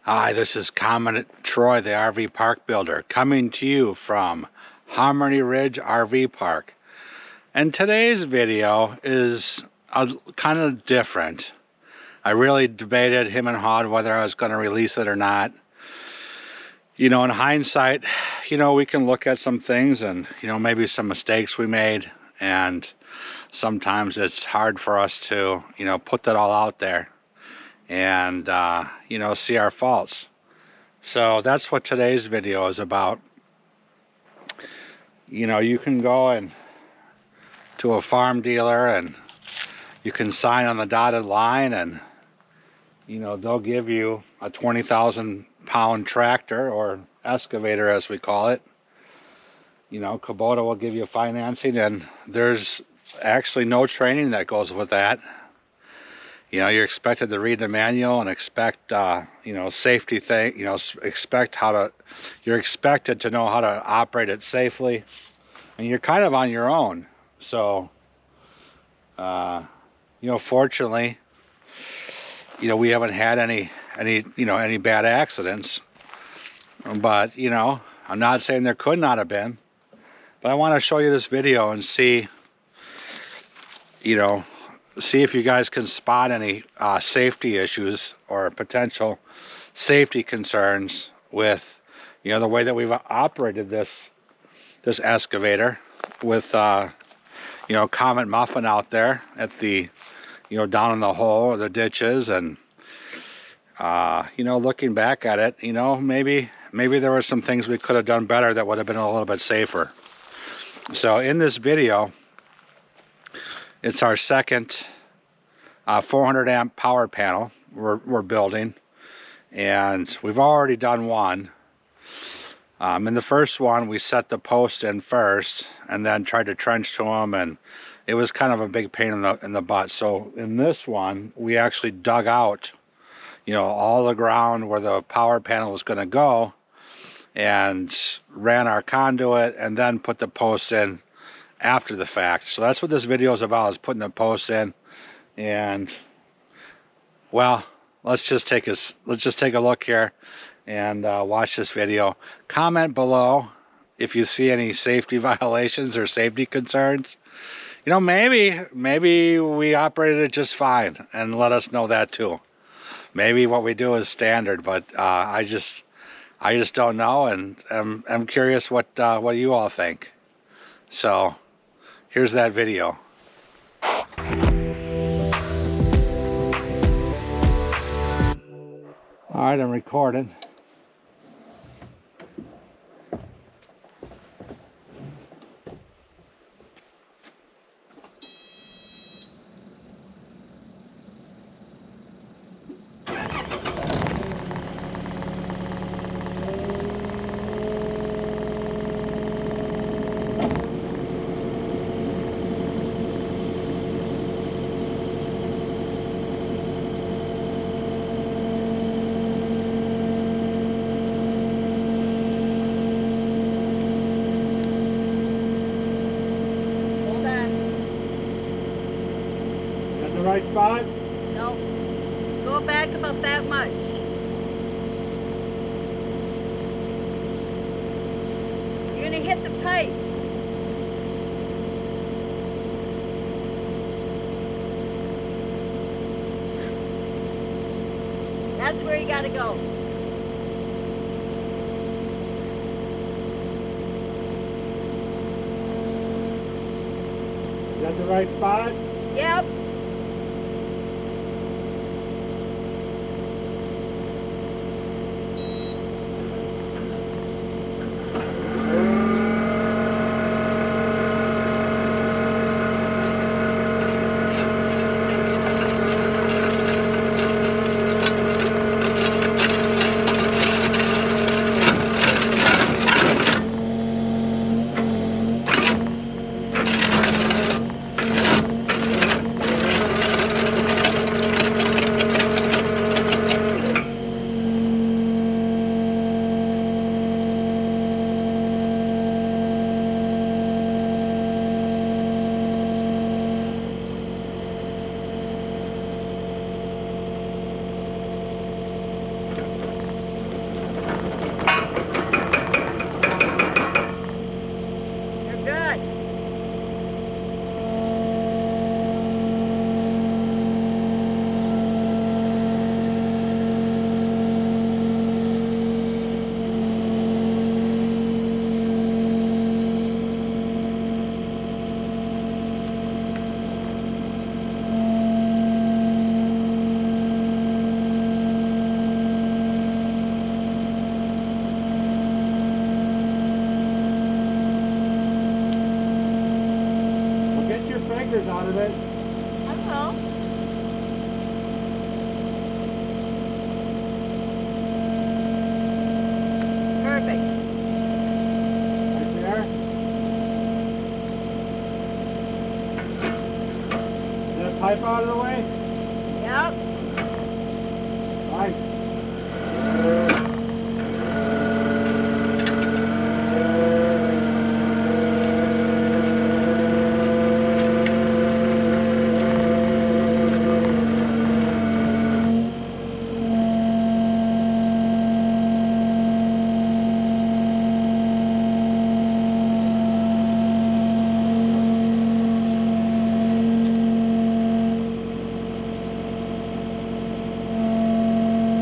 Hi, this is Comet Troy, the RV park builder, coming to you from Harmony Ridge RV Park. And today's video is kind of different. I really debated him and Hod whether I was going to release it or not. You know, in hindsight, we can look at some things and, maybe some mistakes we made. And sometimes it's hard for us to, put that all out there and see our faults. So that's what today's video is about. You can go to a farm dealer and you can sign on the dotted line, and they'll give you a 20,000-pound tractor, or excavator as we call it. Kubota will give you financing, and there's actually no training that goes with that. You're expected to read the manual and expect, safety thing, you're expected to know how to operate it safely, and you're kind of on your own. So, fortunately, we haven't had any bad accidents, but, I'm not saying there could not have been, but I want to show you this video and see if you guys can spot any safety issues or potential safety concerns with the way that we've operated this excavator with Comet Muffin out there at the down in the hole or the ditches. And looking back at it, maybe there were some things we could have done better that would have been a little bit safer. So in this video, it's our second 400 amp power panel we're building, and we've already done one. In the first one, we set the post in first and then tried to trench to them, and it was kind of a big pain in the butt. So in this one, we actually dug out all the ground where the power panel was going to go and ran our conduit and then put the post in after the fact. So that's what this video is about, is putting the posts in. And well, let's just take a look here and watch this video. Comment below if you see any safety violations or safety concerns. Maybe we operated it just fine, and let us know that too. Maybe what we do is standard, but I just don't know, and I'm curious what you all think. So here's that video. All right, I'm recording. Right spot? No. Go back about that much. You're gonna hit the pipe. That's where you gotta go. Is that the right spot? Yep. of it? I will. Perfect. Right there? Is that pipe out of the way? Yep. Nice.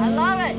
I love it.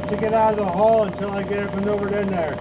To get out of the hole until I get it maneuvered in there.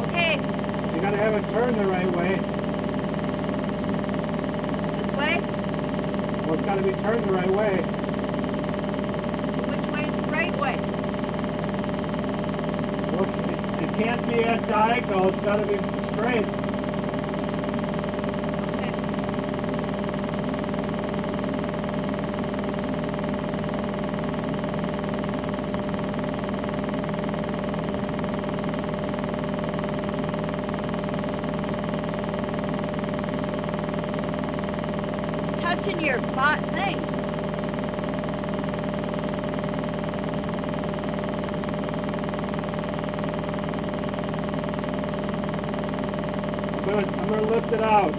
Okay, You gotta have it turn the right way. this way? Well, it's gotta be turned the right way. Which way is the right way? Well, it can't be at diagonal, it's gotta be straight. Okay. It's touching your bot thing. I'm gonna lift it out.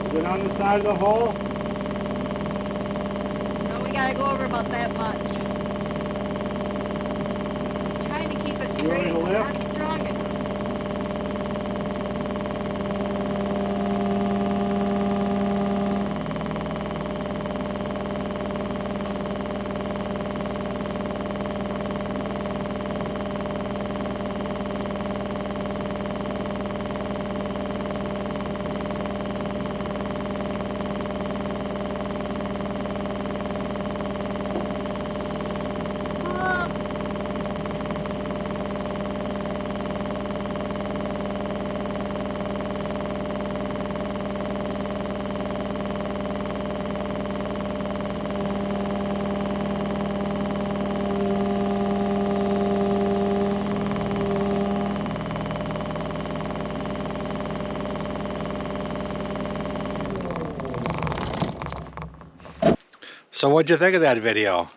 Is it on the side of the hole? No, we gotta go over about that much. Trying to keep it You want me straight. to lift? Not strong enough. So what'd you think of that video?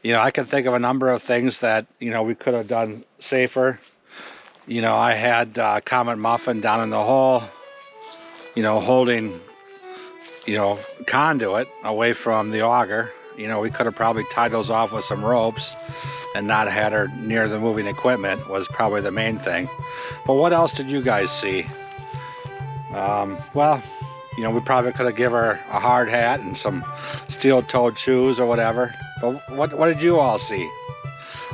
You know, I can think of a number of things that, you know, we could have done safer. You know, I had Comet Muffin down in the hole, you know, holding, you know, conduit away from the auger. You know, we could have probably tied those off with some ropes and not had her near the moving equipment was probably the main thing. But what else did you guys see? Well, you know, we probably could have given her a hard hat and some steel-toed shoes or whatever. But what did you all see?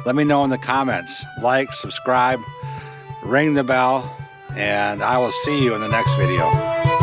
Let me know in the comments. Like, subscribe, ring the bell, and I will see you in the next video.